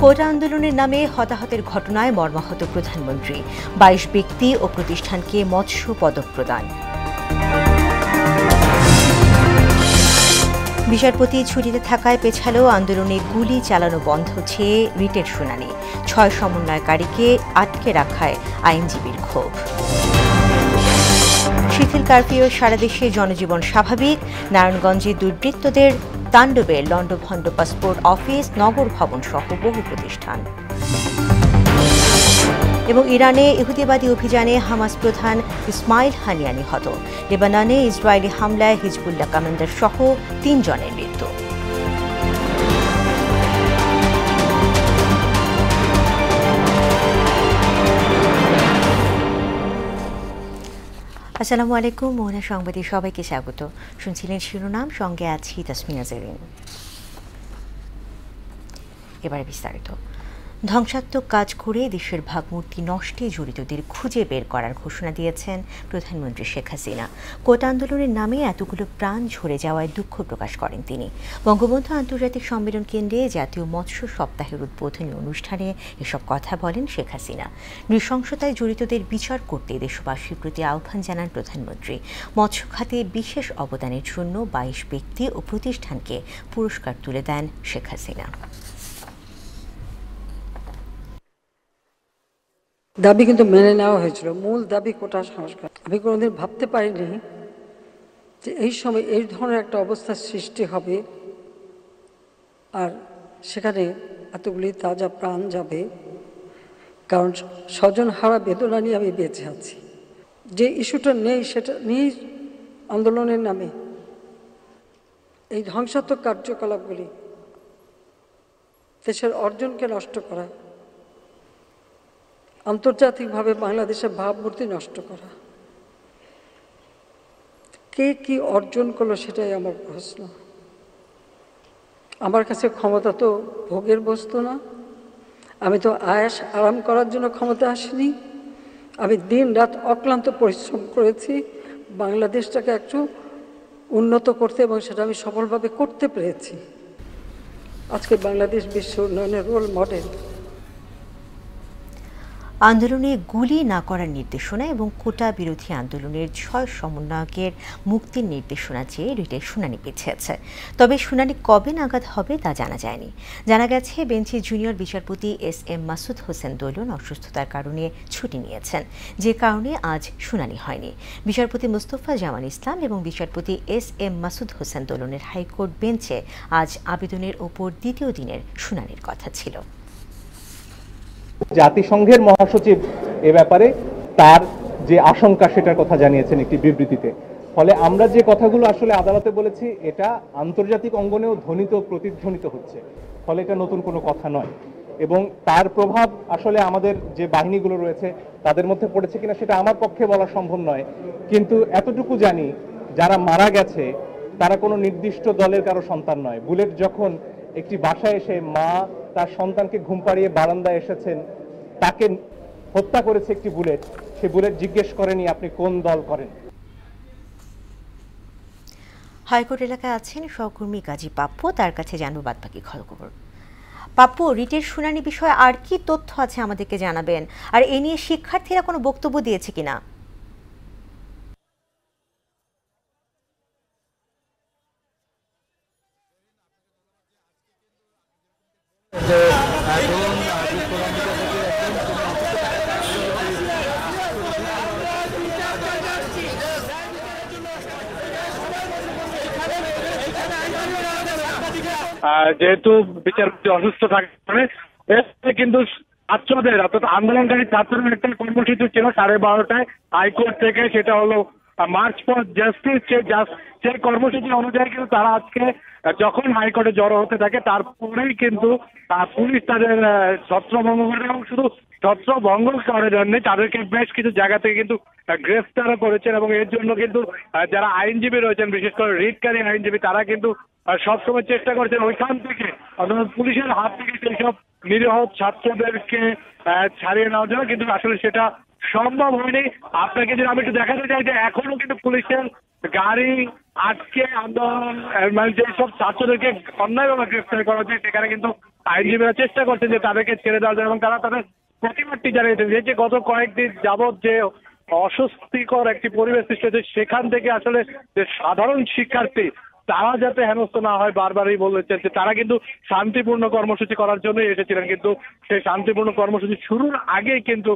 কোটা আন্দোলনের নামে হতাহতের ঘটনায় মর্মাহত প্রধানমন্ত্রী, ২২ ব্যক্তি ও প্রতিষ্ঠানকে মৎস্য পদক প্রদান। বিচারপতি ছুটিতে থাকায় পেছালো আন্দোলনে গুলি চালানো বন্ধ চেয়ে রিটের শুনানি, ৬ সমন্বয়কারীকে আটকে রাখায় আইনজীবীর ক্ষোভ। শিথিল কারফিউ সারা দেশে জনজীবন স্বাভাবিক, নারায়ণগঞ্জে দুর্বৃত্তদের তাণ্ডবে লন্ডভন্ড পাসপোর্ট অফিস, নগর ভবন সহ বহু প্রতিষ্ঠান। এবং ইরানে ইহুদিবাদী অভিযানে হামাস প্রধান ইসমাইল হানিয়া নিহত। লেবাননে ইসরায়েলি হামলায় হিজবুল্লাহ কমান্ডার সহ ৩ জনের মৃত্যু। আসসালামু আলাইকুম, মোহনা সংবাদে সবাইকে স্বাগত। শুনছিলেন শিরোনাম, সঙ্গে আছি তাসমিয়া জেরিন। এবারে বিস্তারিত। ধ্বংসাত্মক কাজ করে দেশের ভাবমূর্তি নষ্টে জড়িতদের খুঁজে বের করার ঘোষণা দিয়েছেন প্রধানমন্ত্রী শেখ হাসিনা। কোটা আন্দোলনের নামে এতগুলো প্রাণ ঝরে যাওয়ায় দুঃখ প্রকাশ করেন তিনি। বঙ্গবন্ধু আন্তর্জাতিক সম্মেলন কেন্দ্রে জাতীয় মৎস্য সপ্তাহের উদ্বোধনী অনুষ্ঠানে এসব কথা বলেন শেখ হাসিনা। নৃশংসতায় জড়িতদের বিচার করতে দেশবাসীর প্রতি আহ্বান জানান প্রধানমন্ত্রী। মৎস্য খাতে বিশেষ অবদানের জন্য ২২ ব্যক্তি ও প্রতিষ্ঠানকে পুরস্কার তুলে দেন শেখ হাসিনা। দাবি কিন্তু মেনে নেওয়া হয়েছিল, মূল দাবি কোটা সংস্কার। আমি কোনোদিন ভাবতে পারিনি যে এই সময় এই ধরনের একটা অবস্থার সৃষ্টি হবে আর সেখানে এতগুলি তাজা প্রাণ যাবে, কারণ স্বজন হারা বেদনা নিয়ে আমি বেঁচে আছি। যে ইস্যুটা নেই সেটা নিয়েই আন্দোলনের নামে এই ধ্বংসাত্মক কার্যকলাপগুলি, দেশের অর্জনকে নষ্ট করা, আন্তর্জাতিকভাবে বাংলাদেশের ভাবমূর্তি নষ্ট করা, কে কি অর্জন করলো সেটাই আমার প্রশ্ন। আমার কাছে ক্ষমতা তো ভোগের বস্তু না, আমি তো আয়াস আরাম করার জন্য ক্ষমতা আসিনি। আমি দিন রাত অক্লান্ত পরিশ্রম করেছি বাংলাদেশটাকে একটু উন্নত করতে, এবং সেটা আমি সফলভাবে করতে পেরেছি। আজকে বাংলাদেশ বিশ্ব উন্নয়নের রোল মডেল। আন্দোলনে গুলি না করার নির্দেশনা এবং কোটা বিরোধী আন্দোলনের ৬ সমন্বয়কের মুক্তির নির্দেশনা চেয়ে রিটের শুনানি পিছিয়েছে। তবে শুনানি কবে নাগাদ হবে তা জানা যায়নি। জানা গেছে বেঞ্চে জুনিয়র বিচারপতি এস.এম. মাসুদ হোসেন দোলন অসুস্থতার কারণে ছুটি নিয়েছেন, যে কারণে আজ শুনানি হয়নি। বিচারপতি মোস্তফা জামান ইসলাম এবং বিচারপতি এস.এম. মাসুদ হোসেন দোলনের হাইকোর্ট বেঞ্চে আজ আবেদনের ওপর দ্বিতীয় দিনের শুনানির কথা ছিল। জাতিসংঘের মহাসচিব এ ব্যাপারে তার যে আশঙ্কা সেটার কথা জানিয়েছেন একটি বিবৃতিতে। ফলে আমরা যে কথাগুলো আসলে আদালতে বলেছি এটা আন্তর্জাতিক অঙ্গনেও ধ্বনিত প্রতিধ্বনিত হচ্ছে, ফলে এটা নতুন কোনো কথা নয়। এবং তার প্রভাব আসলে আমাদের যে বাহিনীগুলো রয়েছে তাদের মধ্যে পড়েছে কিনা সেটা আমার পক্ষে বলা সম্ভব নয়, কিন্তু এতটুকু জানি যারা মারা গেছে তারা কোনো নির্দিষ্ট দলের কারো সন্তান নয়। বুলেট যখন একটি বাসায় এসে মা তার সন্তানকে ঘুম পাড়িয়ে বারান্দায় এসেছেন, তাকে হত্যা করেছে একটি বুলেট, সে বুলেট জিজ্ঞেস করেনি আপনি কোন দল করেন। হাইকোর্ট এলাকায় আছেন সহকর্মী কাজী পাপ্পু, তার কাছে জানবো বাদবাকি খবর। পাপ্পু, রিটের শুনানি বিষয়ে আর কি তথ্য আছে আমাদেরকে জানাবেন, আর এ নিয়ে শিক্ষার্থীরা কোনো বক্তব্য দিয়েছে কিনা? যেহেতু বিচারপতি অসুস্থ থাকে কিন্তু ছাত্রদের অর্থাৎ আন্দোলনকারী ছাত্রদের একটা কর্মসূচি ছিল 12:30টায় হাইকোর্ট থেকে, সেটা হলো মার্চ ফর জাস্টিস। সেই কর্মসূচি অনুযায়ী কিন্তু তারা আজকে যখন হাইকোর্টে জড়ো হতে থাকে তারপরেই কিন্তু পুলিশ তাদের ছত্রভঙ্গ করে, এবং শুধু ছত্রভঙ্গ করার জন্য তাদেরকে বেশ কিছু জায়গা থেকে কিন্তু গ্রেফতারও করেছেন। এবং এর জন্য কিন্তু যারা আইনজীবী রয়েছেন, বিশেষ করে রিটকারী আইনজীবী, তারা কিন্তু সবসময় চেষ্টা করছেন ওইখান থেকে অর্থাৎ পুলিশের হাত থেকে সেই সব নিরীহ ছাত্রদেরকে ছাড়িয়ে নেওয়ার জন্য, কিন্তু আসলে সেটা সম্ভব হয়নি। আপনাকে যদি আমি একটু দেখাতে চাই যে এখনো কিন্তু পুলিশের গাড়ি আজকে আন্দোলন মানে যেসব ছাত্রদেরকে অন্যায়ভাবে গ্রেফতার করা হচ্ছে সেখানে কিন্তু আইনজীবীরা চেষ্টা করছেন যে তাদেরকে ছেড়ে দেওয়ার জন্য, এবং তারা তাদের প্রতিবাদটি জানিয়েছেন যে গত কয়েকদিন যাবৎ যে অস্বস্তিকর একটি পরিবেশ সৃষ্টি হয়েছে, সেখান থেকে আসলে যে সাধারণ শিক্ষার্থী তারা যাতে হেনস্থ না হয় বারবারই বলেছেন যে তারা কিন্তু শান্তিপূর্ণ কর্মসূচি করার জন্যই এসেছিলেন, কিন্তু সেই শান্তিপূর্ণ কর্মসূচি শুরুর আগেই কিন্তু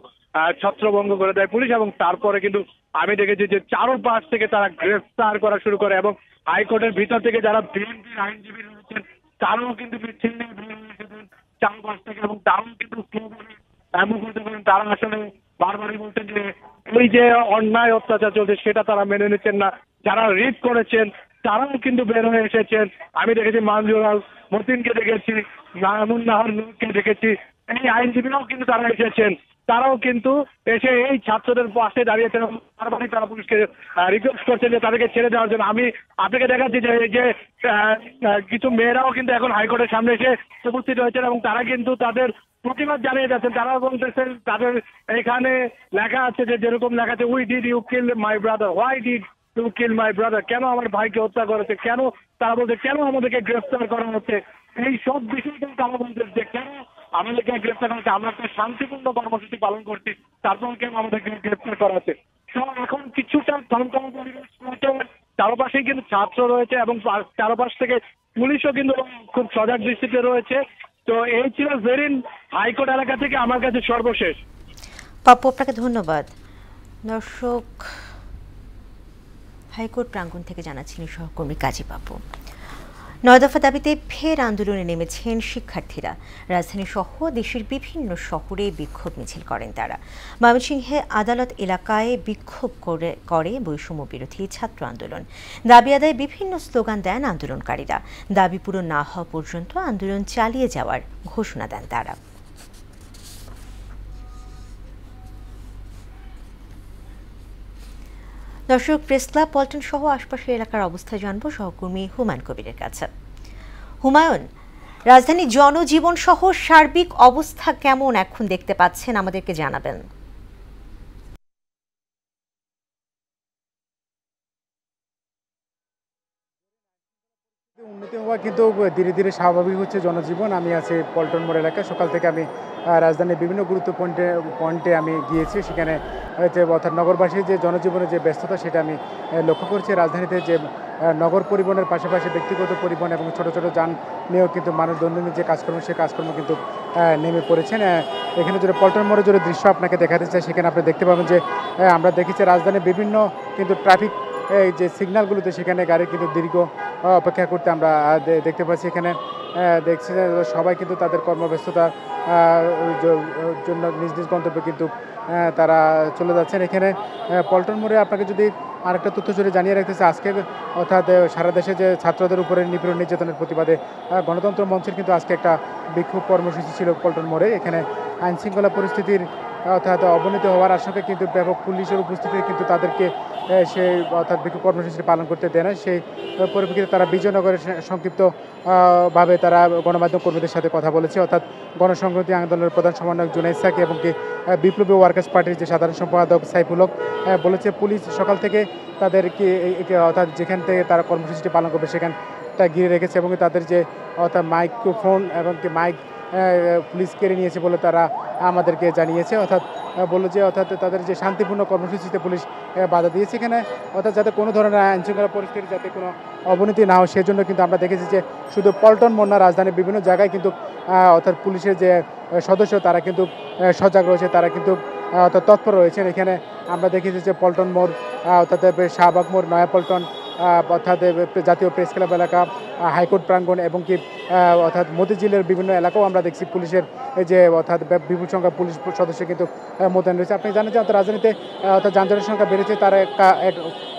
ছত্রভঙ্গ করে দেয় পুলিশ, এবং তারপরে কিন্তু আমি দেখেছি যে চারপাশ থেকে তারা গ্রেফতার করা শুরু করে, এবং হাইকোর্টের ভিতর থেকে যারা বিএনপির আইনজীবী রয়েছেন তারাও কিন্তু বিচ্ছিন্ন চারপাশ থেকে, এবং তারাও কিন্তু এমন করতে পারেন তারা আসলে বারবারই বলছেন যে এই যে অন্যায় অত্যাচার চলছে সেটা তারা মেনে নিচ্ছেন না। যারা রিট করেছেন তারাও কিন্তু বের হয়ে এসেছেন। আমি দেখেছি মানজুরাল মতিনকে দেখেছি, নামুন নাহার নূরকে দেখেছি, এই আইনজীবীরাও কিন্তু তারা এসেছেন, তারাও কিন্তু এসে এই ছাত্রদের পাশে দাঁড়িয়েছেন। বারবারই তারা পুলিশকে রিকোয়েস্ট করছেন যে তাদেরকে ছেড়ে দেওয়ার জন্য। আমি আপনাকে দেখাচ্ছি যে এই যে কিছু মেয়েরাও কিন্তু এখন হাইকোর্টের সামনে এসে উপস্থিত হয়েছেন, এবং তারা কিন্তু তাদের প্রতিবাদ জানিয়ে যাচ্ছেন। তারা বলতেছেন তাদের এখানে লেখা আছে যে যেরকম লেখা আছে, we did you kill my brother, why did to kill my brother, কেন আমার ভাইকে হত্যা করেছে, কেন তারা বলছে কেন আমাদেরকে গ্রেফতার করা হচ্ছে, এই সব বিষয় কিন্তু তারা বলছে যে কেন আমাদেরকে গ্রেফতার করা হচ্ছে, আমরা একটা শান্তিপূর্ণ কর্মসূচি পালন করছি, তারপর কেন আমাদেরকে গ্রেফতার করা হচ্ছে। এখন কিছুটা থমথমে পরিবেশ রয়েছে, চারপাশেই কিন্তু ছাত্র রয়েছে, এবং চারপাশ থেকে পুলিশও কিন্তু খুব সজাগ দৃষ্টিতে রয়েছে। তো এই ছিল জেরিন হাইকোর্ট এলাকা থেকে আমার কাছে সর্বশেষ। পাপ্পু, আপনাকে ধন্যবাদ। দর্শক, হাইকোর্ট প্রাঙ্গণ থেকে জানাচ্ছেন সহকর্মী কাজী পাপ্পু। 9 দফা দাবিতে ফের আন্দোলনে নেমেছেন শিক্ষার্থীরা। রাজধানী সহ দেশের বিভিন্ন শহরে বিক্ষোভ মিছিল করেন তারা। ময়মনসিংহে আদালত এলাকায় বিক্ষোভ করে বৈষম্য বিরোধী ছাত্র আন্দোলন। দাবি আদায়ে বিভিন্ন স্লোগান দেন আন্দোলনকারীরা। দাবি পূরণ না হওয়া পর্যন্ত আন্দোলন চালিয়ে যাওয়ার ঘোষণা দেন তারা। দর্শক, প্রেস ক্লাব, পল্টন সহ আশপাশের এলাকার অবস্থা জানবো সহকর্মী হুমায়ুন কবিরের কাছে। হুমায়ুন, রাজধানী জনজীবন সহ সার্বিক অবস্থা কেমন এখন দেখতে পাচ্ছেন, আমাদেরকে জানাবেন। উন্নতি হওয়া কিন্তু ধীরে ধীরে স্বাভাবিক হচ্ছে জনজীবন। আমি আছি পল্টন মোড় এলাকায়। সকাল থেকে আমি রাজধানীর বিভিন্ন গুরুত্বপূর্ণ পয়েন্টে আমি গিয়েছি। সেখানে হচ্ছে অর্থাৎ নগরবাসীর যে জনজীবনের যে ব্যস্ততা সেটা আমি লক্ষ্য করছি। রাজধানীতে যে নগর পরিবহনের পাশাপাশি ব্যক্তিগত পরিবহন এবং ছোট ছোট যান নিয়েও কিন্তু মানুষ দৈনন্দিন যে কাজকর্ম সেই কাজকর্ম কিন্তু নেমে পড়েছেন। এখানে যদি পল্টন মোড়ের যদি দৃশ্য আপনাকে দেখাতে চাই, সেখানে আপনি দেখতে পাবেন যে আমরা দেখেছি রাজধানীর বিভিন্ন কিন্তু ট্রাফিক যে সিগন্যালগুলোতে সেখানে গাড়ি কিন্তু দীর্ঘ অপেক্ষা করতে আমরা দেখতে পাচ্ছি। এখানে দেখছি যে সবাই কিন্তু তাদের কর্মব্যস্ততা জন্য নিজ নিজ গন্তব্যে কিন্তু তারা চলে যাচ্ছেন। এখানে পল্টন মোড়ে আপনাকে যদি আরেকটা তথ্য জুড়ে জানিয়ে রাখতেছে, আজকে অর্থাৎ সারা দেশে যে ছাত্রদের উপরে নিপীড়ন নির্যাতনের প্রতিবাদে গণতন্ত্র মঞ্চের কিন্তু আজকে একটা বিক্ষোভ কর্মসূচি ছিল পল্টন মোড়ে। এখানে আইনশৃঙ্খলা পরিস্থিতির অর্থাৎ অবনতি হওয়ার আশঙ্কায় কিন্তু ব্যাপক পুলিশের উপস্থিতি কিন্তু তাদেরকে সেই অর্থাৎ বিক্ষোভ কর্মসূচি পালন করতে দেয় না। সেই পরিপ্রেক্ষিতে তারা বিজয়নগরের সংক্ষিপ্তভাবে তারা গণমাধ্যম কর্মীদের সাথে কথা বলেছে। অর্থাৎ গণসংহতি আন্দোলনের প্রধান সমন্বয়ক জুনাইদ সাকি এবং কি বিপ্লবী ওয়ার্কার্স পার্টির যে সাধারণ সম্পাদক সাইফুল হক বলেছে, পুলিশ সকাল থেকে তাদেরকে অর্থাৎ যেখান থেকে তারা কর্মসূচিটি পালন করবে সেখানটা ঘিরে রেখেছে, এবং তাদের যে অর্থাৎ মাইক্রোফোন এবং কি মাইক পুলিশ কেড়ে নিয়েছে বলে তারা আমাদেরকে জানিয়েছে। অর্থাৎ বললো যে অর্থাৎ তাদের যে শান্তিপূর্ণ কর্মসূচিতে পুলিশ বাধা দিয়েছে এখানে, অর্থাৎ যাতে কোনো ধরনের আইনশৃঙ্খলা পরিস্থিতি যাতে কোনো অবনতি না হয় সেজন্য কিন্তু আমরা দেখেছি যে শুধু পল্টন মোড় না, রাজধানীর বিভিন্ন জায়গায় কিন্তু অর্থাৎ পুলিশের যে সদস্য তারা কিন্তু সজাগ রয়েছে, তারা কিন্তু অর্থাৎ তৎপর রয়েছেন। এখানে আমরা দেখেছি যে পল্টন মোড় অর্থাৎ শাহবাগ মোড়, নয়াপল্টন অর্থাৎ জাতীয় প্রেস ক্লাব এলাকা, হাইকোর্ট প্রাঙ্গণ এবং কি অর্থাৎ মতিঝিলের বিভিন্ন এলাকাও আমরা দেখছি পুলিশের যে অর্থাৎ বিপুল সংখ্যা পুলিশ সদস্য কিন্তু মোতায়েন রয়েছে। আপনি জানেন যে রাজধানীতে অর্থাৎ যানজটের সংখ্যা বেড়েছে, তার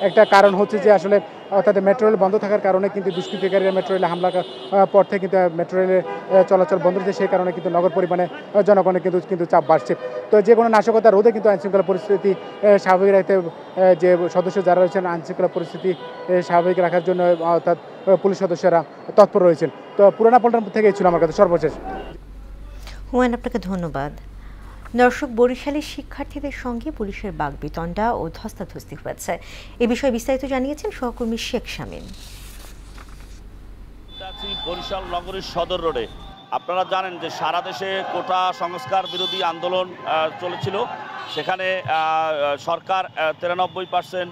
একটা কারণ হচ্ছে যে আসলে অর্থাৎ মেট্রো রেল বন্ধ থাকার কারণে কিন্তু দুষ্কৃতিকারীরা মেট্রো রেলে হামলার পর থেকে কিন্তু মেট্রো রেলের চলাচল বন্ধ রয়েছে। সেই কারণে কিন্তু নগর পরিবহনে জনগণের কিন্তু চাপ বাড়ছে। তো যে কোনো নাশকতা রোধে কিন্তু আইনশৃঙ্খলা পরিস্থিতি স্বাভাবিক রাখতে যে সদস্য যারা রয়েছেন আইনশৃঙ্খলা পরিস্থিতি স্বাভাবিক রাখার জন্য অর্থাৎ পুলিশ সদস্যরা তৎপর রয়েছেন। তো পুরানা পল্টন থেকেই ছিল আমার কাছে সর্বশেষ। হুমায়ুন, আপনাকে ধন্যবাদ। দর্শক, বরিশালের শিক্ষার্থীদের সঙ্গে পুলিশের বাগবিতণ্ডা ও ধস্তাধস্তি হয়েছে। এ বিষয়ে বিস্তারিত জানিয়েছেন সহকর্মী শেখ শামীম। বরিশাল নগরীর সদর রোডে আপনারা জানেন যে সারা দেশে কোটা সংস্কার বিরোধী আন্দোলন চলেছিল। সেখানে সরকার 93%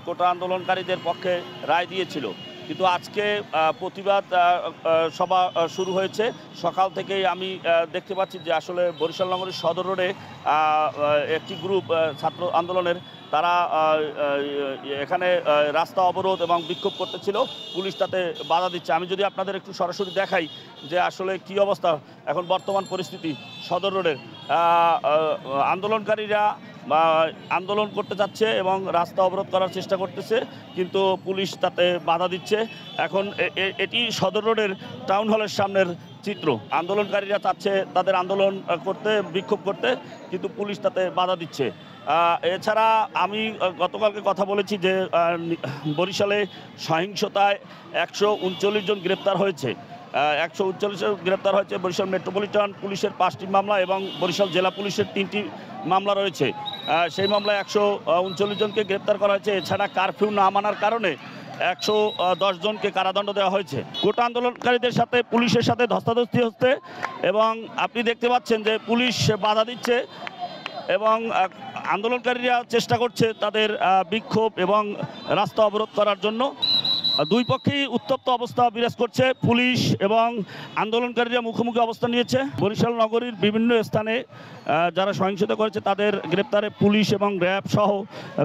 কোটা আন্দোলনকারীদের পক্ষে রায় দিয়েছিল, কিন্তু আজকে প্রতিবাদ সভা শুরু হয়েছে। সকাল থেকেই আমি দেখতে পাচ্ছি যে আসলে বরিশাল নগরীর সদর রোডে একটি গ্রুপ ছাত্র আন্দোলনের তারা এখানে রাস্তা অবরোধ এবং বিক্ষোভ করতেছিল, পুলিশ তাতে বাধা দিচ্ছে। আমি যদি আপনাদের একটু সরাসরি দেখাই যে আসলে কি অবস্থা এখন বর্তমান পরিস্থিতি সদর রোডের। আন্দোলনকারীরা আন্দোলন করতে যাচ্ছে এবং রাস্তা অবরোধ করার চেষ্টা করতেছে, কিন্তু পুলিশ তাতে বাধা দিচ্ছে। এখন এটি সদর রোডের টাউন হলের সামনের চিত্র। আন্দোলনকারীরা চাচ্ছে তাদের আন্দোলন করতে, বিক্ষোভ করতে, কিন্তু পুলিশ তাতে বাধা দিচ্ছে। এছাড়া আমি গতকালকে কথা বলেছি যে বরিশালে সহিংসতায় 139 জন গ্রেপ্তার হয়েছে। 139 জন গ্রেপ্তার হয়েছে। বরিশাল মেট্রোপলিটন পুলিশের 5টি মামলা এবং বরিশাল জেলা পুলিশের 3টি মামলা রয়েছে। সেই মামলায় 139 জনকে গ্রেপ্তার করা হয়েছে। এছাড়া কারফিউ না মানার কারণে 110 জনকে কারাদণ্ড দেওয়া হয়েছে। কোটা আন্দোলনকারীদের সাথে পুলিশের সাথে ধস্তাধস্তি হচ্ছে এবং আপনি দেখতে পাচ্ছেন যে পুলিশ বাধা দিচ্ছে এবং আন্দোলনকারীরা চেষ্টা করছে তাদের বিক্ষোভ এবং রাস্তা অবরোধ করার জন্য। দুই পক্ষেই উত্তপ্ত অবস্থা বিরাজ করছে। পুলিশ এবং আন্দোলনকারীরা মুখোমুখি অবস্থান নিয়েছে। বরিশাল নগরীর বিভিন্ন স্থানে যারা সহিংসতা করেছে তাদের গ্রেপ্তারে পুলিশ এবং র্যাব সহ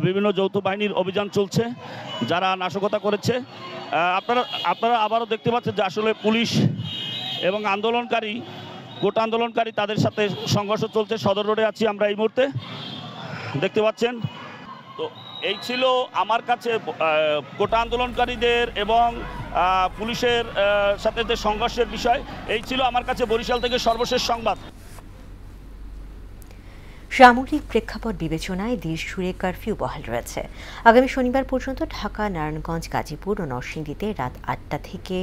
বিভিন্ন যৌথ বাহিনীর অভিযান চলছে যারা নাশকতা করেছে। আপনারা আবারও দেখতে পাচ্ছেন যে আসলে পুলিশ এবং আন্দোলনকারী, কোটা আন্দোলনকারী তাদের সাথে সংঘর্ষ চলছে। সদর রোডে আছি আমরা এই মুহূর্তে, দেখতে পাচ্ছেন। তো এই ছিল আমার কাছে কোটা আন্দোলনকারীদের এবং পুলিশের সাথে যে সংঘর্ষের বিষয়, এই ছিল আমার কাছে বরিশাল থেকে সর্বশেষ সংবাদ। সামগ্রিক প্রেক্ষাপট বিবেচনায় দেশ জুড়ে কারফিউ বহাল রয়েছে। আগামী শনিবার পর্যন্ত ঢাকা, নারায়ণগঞ্জ, গাজীপুর ও নরসিংদীতে রাত 8টা থেকে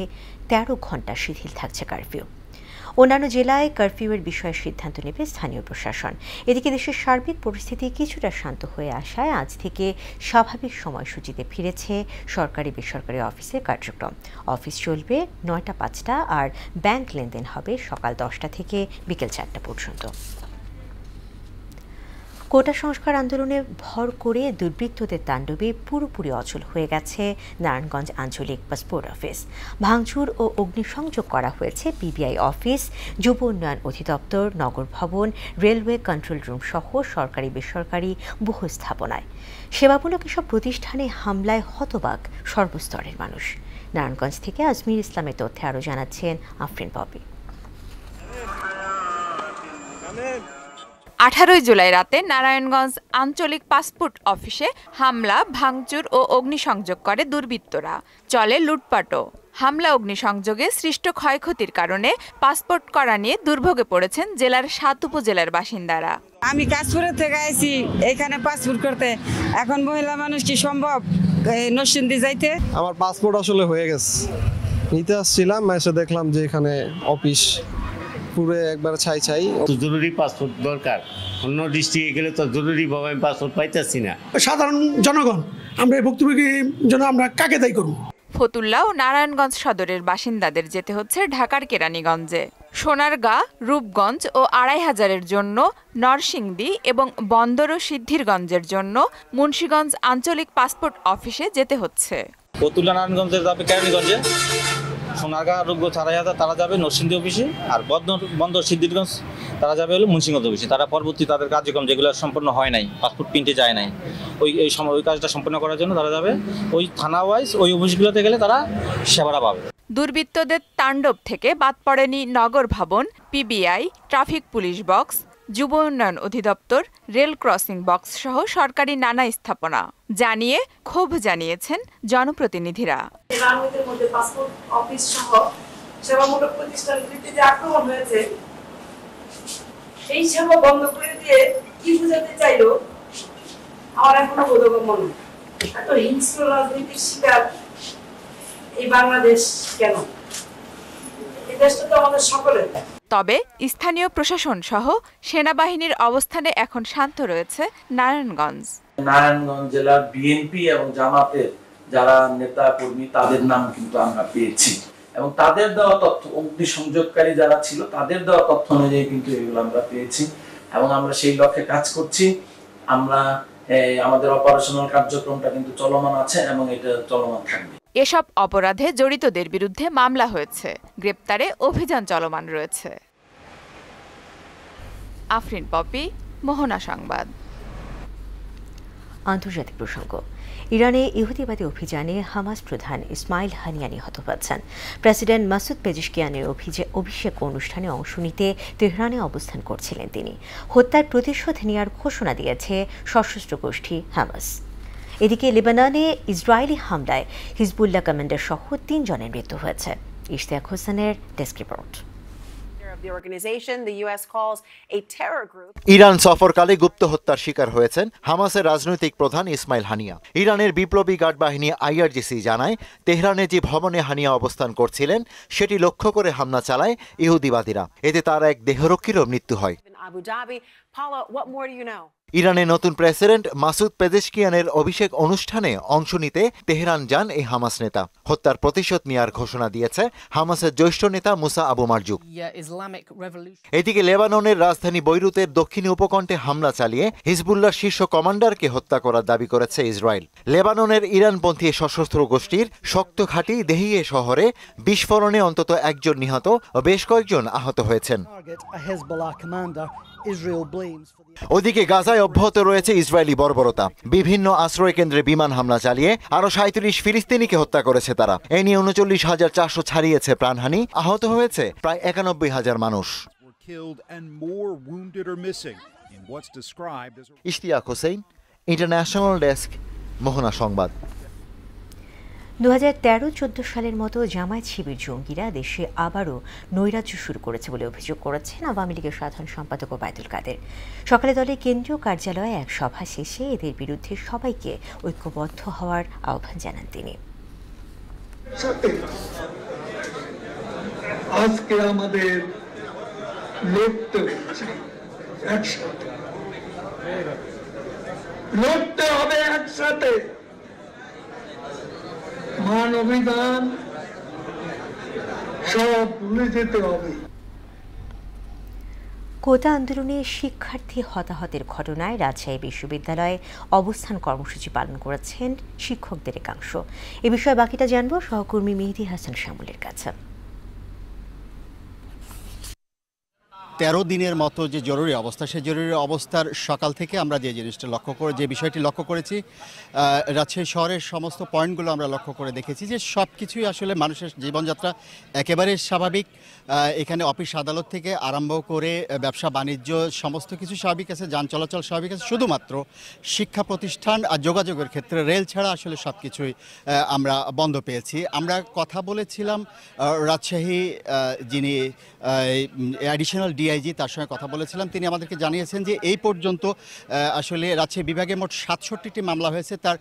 13 ঘণ্টা শিথিল থাকছে কারফিউ। অন্যান্য জেলায় কারফিউয়ের বিষয়ে সিদ্ধান্ত নেবে স্থানীয় প্রশাসন। এদিকে দেশের সার্বিক পরিস্থিতি কিছুটা শান্ত হয়ে আসায় আজ থেকে স্বাভাবিক সময়সূচিতে ফিরেছে সরকারি বেসরকারি অফিসের কার্যক্রম। অফিস চলবে 9টা 5টা আর ব্যাংক লেনদেন হবে সকাল 10টা থেকে বিকেল 4টা পর্যন্ত। কোটা সংস্কার আন্দোলনে ভর করে দুর্বৃত্তদের তাণ্ডবে পুরোপুরি অচল হয়ে গেছে নারায়ণগঞ্জ আঞ্চলিক পাসপোর্ট অফিস। ভাঙচুর ও অগ্নিসংযোগ করা হয়েছে পিবিআই অফিস, যুব উন্নয়ন অধিদপ্তর, নগর ভবন, রেলওয়ে কন্ট্রোল রুম সহ সরকারি বেসরকারি বহু স্থাপনায়। সেবামূলক এসব প্রতিষ্ঠানে হামলায় হতবাক সর্বস্তরের মানুষ। নারায়ণগঞ্জ থেকে আজমির ইসলামের তথ্যে আরও জানাচ্ছেন আফরিন পপি। 18 জুলাই রাতে নারায়ণগঞ্জ আঞ্চলিক পাসপোর্ট অফিসে হামলা, ভাঙচুর ও অগ্নিসংযোগ করে দুর্বৃত্তরা। চলে লুটপাটও। হামলা, অগ্নিসংযোগে সৃষ্ট ক্ষয়ক্ষতির কারণে পাসপোর্ট করা নিয়ে দুর্ভোগে পড়েছেন জেলার 7 উপজেলার বাসিন্দারা। আমি কাশপুর থেকে আইছি এখানে পাসপোর্ট করতে, এখন মহিলা মানুষ কি সম্ভব নরসিংদী যাইতে? আমার পাসপোর্ট আসলে হয়ে গেছে, নিতে আসছিলাম, এসে দেখলাম যে এখানে অফিস পুরো একবার ছাই ছাই। জরুরি পাসপোর্ট দরকার, অন্য ডিস্ট্রিক্টে গেলে তো জরুরিভাবে আমি পাসপোর্ট পাইতেছি না। সাধারণ জনগণ আমরা এই ভুক্তভোগীর জন্য আমরা কাকে দায়ী করব? ফতুল্লা ও নারায়ণগঞ্জ সদরের বাসিন্দাদের যেতে হচ্ছে ঢাকার কেরানীগঞ্জে। সোনারগাঁ, রূপগঞ্জ ও 2500-এর জন্য নরসিংদী এবং বন্দর ও সিদ্ধিরগঞ্জের জন্য মুন্সিগঞ্জ আঞ্চলিক পাসপোর্ট অফিসে যেতে হচ্ছে। ফতুল্লা নারায়ণগঞ্জের যাবে কেরানীগঞ্জে, সোনারগাঁ, রূপগঞ্জ 2500 তারা যাবে নরসিংদী অফিসে, আর বন্দর সিদ্ধিরগঞ্জ তারা যাবে হলো মুন্সিগঞ্জ অফিসে। তারা পরবর্তী তাদের কার্যক্রম যেগুলো সম্পূর্ণ হয় নাই, পাসপোর্ট প্রিন্টে যায় নাই, ওই কাজটা সম্পূর্ণ করার জন্য তারা যাবে ওই থানা ওয়াইজ ওই অফিসগুলোতে গেলে তারা সেবাটা পাবে। দুর্বৃত্তদের তাণ্ডব থেকে বাদ পড়েনি নগর ভবন, পিবিআই, ট্রাফিক পুলিশ বক্স, যুব উন্নয়ন অধিদপ্তর, রেল ক্রসিং বক্স সহ সরকারি নানা স্থাপনা। জানিয়ে ক্ষোভ জানিয়েছেন জনপ্রতিনিধিরা। রাজনীতির মধ্যে পাসপোর্ট অফিস সহ সেবামূলক প্রতিষ্ঠানগুলিতে যে আক্রমণ হয়েছে, এই সেবা বন্ধ করে দিয়ে কি বুঝাতে চাইলো আমার এখনো বোধগম্য নয়। এত হিংস্র রাজনীতির শিকার এই বাংলাদেশ কেন? এই দেশটা তো আমাদের সকলের। তবে স্থানীয় প্রশাসন সহ সেনাবাহিনীর অবস্থানে এখন শান্ত রয়েছে নারায়ণগঞ্জ। নারায়ণগঞ্জ জেলার বিএনপি এবং জামাতের যারা নেতা কর্মী তাদের নাম কিন্তু আমরা পেয়েছি, এবং তাদের দেওয়া তথ্য, অগ্নিসংযোগকারী যারা ছিল তাদের দেওয়া তথ্য অনুযায়ী কিন্তু এগুলো আমরা পেয়েছি এবং আমরা সেই লক্ষ্যে কাজ করছি। আমরা আমাদের অপারেশনাল কার্যক্রমটা কিন্তু চলমান আছে এবং এটা চলমান থাকবে। এসব অপরাধে জড়িতদের বিরুদ্ধে মামলা হয়েছে, গ্রেপ্তারে অভিযান চলমান রয়েছে। আফরিন পপি, মোহনা সংবাদ। আন্তর্জাতিক প্রসঙ্গ। ইরানে ইহুদিবাদী অভিযানে হামাস প্রধান ইসমাইল হানিয়া নিহত হয়েছেন। প্রেসিডেন্ট মাসুদ পেজেশকিয়ানের অভিষেক অনুষ্ঠানে অংশ নিতে তেহরানে অবস্থান করছিলেন তিনি। হত্যার প্রতিশোধ নেওয়ার ঘোষণা দিয়েছে সশস্ত্র গোষ্ঠী হামাস। এদিকে লেবাননে ইসরায়েলি হামলায় হিজবুল্লাহ কমান্ডার সহ 3 জনের মৃত্যু হয়েছে। ইশতিয়াক হোসেনের ডেস্ক রিপোর্ট। ইরান সফরকালে গুপ্ত হত্যার শিকার হয়েছেন হামাসের রাজনৈতিক প্রধান ইসমাইল হানিয়া। ইরানের বিপ্লবী গার্ড বাহিনী IRGC জানায়, তেহরানে যে ভবনে হানিয়া অবস্থান করছিলেন সেটি লক্ষ্য করে হামলা চালায় ইহুদিবাদীরা। এতে তার এক দেহরক্ষীরও মৃত্যু হয়। ইরানের নতুন প্রেসিডেন্ট মাসুদ পেজেশকিয়ানের অভিষেক অনুষ্ঠানে অংশ নিতে তেহরান যান এই হামাস নেতা। হত্যার প্রতিশোধ নেওয়ার ঘোষণা দিয়েছে হামাসের জ্যেষ্ঠ নেতা মুসা আবু মারজুক। এদিকে লেবাননের রাজধানী বৈরুতের দক্ষিণী উপকণ্ঠে হামলা চালিয়ে হিজবুল্লাহর শীর্ষ কমান্ডারকে হত্যা করার দাবি করেছে ইসরায়েল। লেবাননের ইরানপন্থী সশস্ত্র গোষ্ঠীর শক্ত ঘাঁটি দেহিয়ে শহরে বিস্ফোরণে অন্তত 1 জন নিহত ও বেশ কয়েকজন আহত হয়েছেন। ওদিকে গাজায় অব্যাহত রয়েছে ইসরায়েলি বর্বরতা। বিভিন্ন আশ্রয় কেন্দ্রে বিমান হামলা চালিয়ে আরো 37 ফিলিস্তিনিকে হত্যা করেছে তারা। এ নিয়ে 39,400 ছাড়িয়েছে প্রাণহানি, আহত হয়েছে প্রায় 91,000 মানুষ। ইশতিয়াক হোসেন, ইন্টারন্যাশনাল ডেস্ক, মোহনা সংবাদ। 2013-14 সালের মতো জামায়াত শিবির জঙ্গিরা দেশে আবারও নৈরাজ্য শুরু করেছে বলে অভিযোগ করেছেন আওয়ামী লীগের সাধারণ সম্পাদক ওবায়দুল কাদের। সকালে দলের কেন্দ্রীয় কার্যালয়ে এক সভা শেষে এদের বিরুদ্ধে সবাইকে ঐক্যবদ্ধ হওয়ার আহ্বান জানান তিনি। আজকে আমাদের লড়তে হচ্ছে, একসাথে লড়তে হবে, একসাথে মান অভিধান সব ভুলে যেতে হবে। কোটা আন্দোলনে শিক্ষার্থী হতাহতের ঘটনায় রাজশাহী বিশ্ববিদ্যালয়ে অবস্থান কর্মসূচি পালন করেছেন শিক্ষকদের একাংশ। এ বিষয়ে বাকিটা জানব সহকর্মী মেহেদী হাসান শ্যামলের কাছে। 13 দিনের মতো যে জরুরি অবস্থা, সেই জরুরি অবস্থার সকাল থেকে আমরা যে বিষয়টি লক্ষ্য করেছি, রাজশাহী শহরের সমস্ত পয়েন্টগুলো আমরা লক্ষ্য করে দেখেছি যে সব কিছুই আসলে মানুষের জীবনযাত্রা একেবারে স্বাভাবিক। এখানে অফিস আদালত থেকে আরম্ভ করে ব্যবসা বাণিজ্য সমস্ত কিছু স্বাভাবিক আছে, যান চলাচল স্বাভাবিক আছে। শুধুমাত্র শিক্ষা প্রতিষ্ঠান আর যোগাযোগের ক্ষেত্রে রেল ছাড়া আসলে সব কিছুই আমরা বন্ধ পেয়েছি। আমরা কথা বলেছিলাম রাজশাহী যিনি অ্যাডিশনাল ডিআইজি, তার সঙ্গে কথা বলেছিলাম। তিনি আমাদেরকে জানিয়েছেন যে এই পর্যন্ত আসলে রাজশাহী বিভাগে মোট 67টি মামলা হয়েছে, তার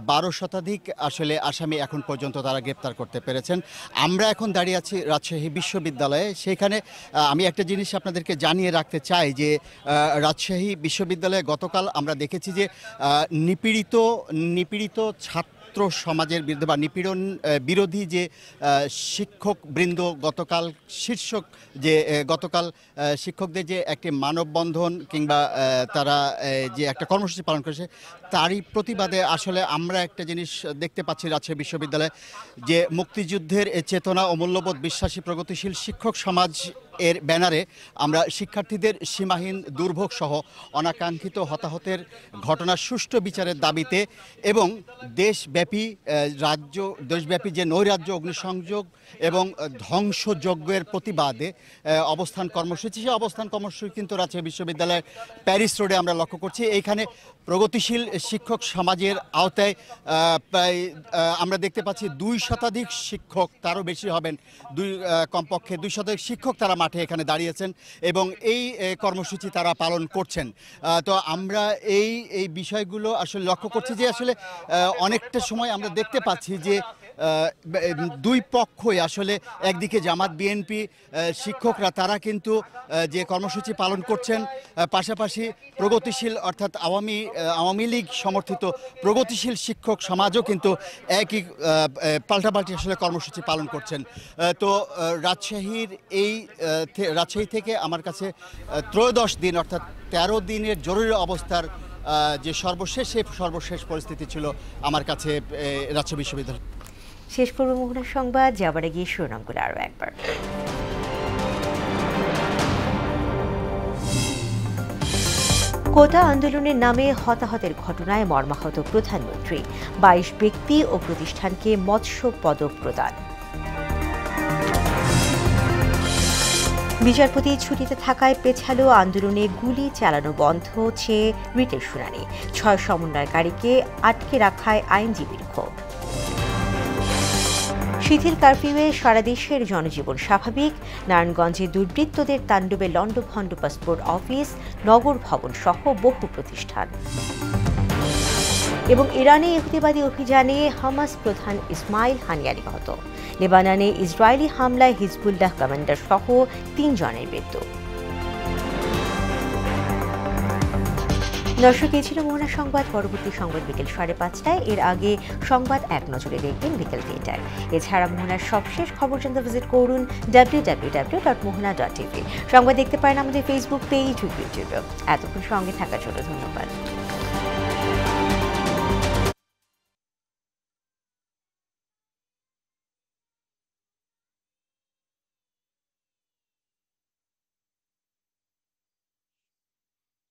12 শতাধিক আসলে আসামি এখন পর্যন্ত তারা গ্রেপ্তার করতে পেরেছেন। আমরা এখন দাঁড়িয়ে আছি রাজশাহী বিশ্ববিদ্যালয়ে। সেখানে আমি একটা জিনিস আপনাদেরকে জানিয়ে রাখতে চাই যে রাজশাহী বিশ্ববিদ্যালয়ে গতকাল আমরা দেখেছি যে নিপীড়িত ছাত্র সমাজের বিরুদ্ধে বা নিপীড়ন বিরোধী যে শিক্ষক বৃন্দ গতকাল শিক্ষকদের যে একটি মানববন্ধন কিংবা তারা যে একটা কর্মসূচি পালন করেছে, তারই প্রতিবাদে আসলে আমরা একটা জিনিস দেখতে পাচ্ছি রাজশাহী বিশ্ববিদ্যালয়ে, যে মুক্তিযুদ্ধের চেতনা ও মূল্যবোধ বিশ্বাসী প্রগতিশীল শিক্ষক সমাজ এর ব্যানারে আমরা শিক্ষার্থীদের সীমাহীন দুর্ভোগ সহ অনাকাঙ্ক্ষিত হতাহতের ঘটনার সুষ্ঠু বিচারের দাবিতে এবং দেশব্যাপী যে নৈরাজ্য, অগ্নিসংযোগ এবং ধ্বংসযজ্ঞের প্রতিবাদে অবস্থান কর্মসূচি, সেই অবস্থান কর্মসূচি কিন্তু রাজশাহী বিশ্ববিদ্যালয়ের প্যারিস রোডে আমরা লক্ষ্য করছি। এইখানে প্রগতিশীল শিক্ষক সমাজের আওতায় প্রায় আমরা দেখতে পাচ্ছি 2 শতাধিক শিক্ষক, তারও বেশি হবেন, কমপক্ষে 2 শতাধিক শিক্ষক তারা মাঠে এখানে দাঁড়িয়েছেন এবং এই কর্মসূচি তারা পালন করছেন। তো আমরা এই বিষয়গুলো আসলে লক্ষ্য করছি যে আসলে অনেকটা সময় আমরা দেখতে পাচ্ছি যে দুই পক্ষই আসলে একদিকে জামাত বিএনপি শিক্ষকরা তারা কিন্তু যে কর্মসূচি পালন করছেন, পাশাপাশি প্রগতিশীল অর্থাৎ আওয়ামী লীগ সমর্থিত প্রগতিশীল শিক্ষক সমাজও কিন্তু একই পাল্টাপাল্টি আসলে কর্মসূচি পালন করছেন। তো রাজশাহী থেকে আমার কাছে 13 দিন অর্থাৎ 13 দিনের জরুরি অবস্থার যে সর্বশেষ পরিস্থিতি ছিল আমার কাছে রাজশাহী বিশ্ববিদ্যালয়। শেষ পর্ব মোহনার সংবাদ যাবার আগে শিরোনামগুলো আরও একবার। কোটা আন্দোলনের নামে হতাহতের ঘটনায় মর্মাহত প্রধানমন্ত্রী, 22 ব্যক্তি ও প্রতিষ্ঠানকে মৎস্য পদক প্রদান। বিচারপতি ছুটিতে থাকায় পেছালো আন্দোলনে গুলি চালানো বন্ধ চেয়ে রিটের শুনানি, 6 সমন্বয়কারীকে আটকে রাখায় আইনজীবীর ক্ষোভ। শিথিল কারফিউয়ে সারা দেশের জনজীবন স্বাভাবিক, নারায়ণগঞ্জে দুর্বৃত্তদের তাণ্ডবে লণ্ডভণ্ড পাসপোর্ট অফিস, নগর ভবন সহ বহু প্রতিষ্ঠান। এবং ইরানে ইহুদিবাদী অভিযানে হামাস প্রধান ইসমাইল হানিয়া নিহত, লেবাননে ইসরায়েলি হামলায় হিজবুল্লাহ কমান্ডার সহ 3 জনের মৃত্যু। দর্শক, এই ছিল মোহনা সংবাদ। পরবর্তী সংবাদ বিকেল 5:30টায়। এর আগে সংবাদ এক নজরে দেখবেন বিকেল 3টায়। এছাড়া মোহনার সবশেষ খবর জানতে ভিজিট করুন www.mohana.tv। সংবাদ দেখতে পারেন আমাদের ফেসবুক পেজ ও ইউটিউবে। এতক্ষণ সঙ্গে থাকার জন্য ধন্যবাদ।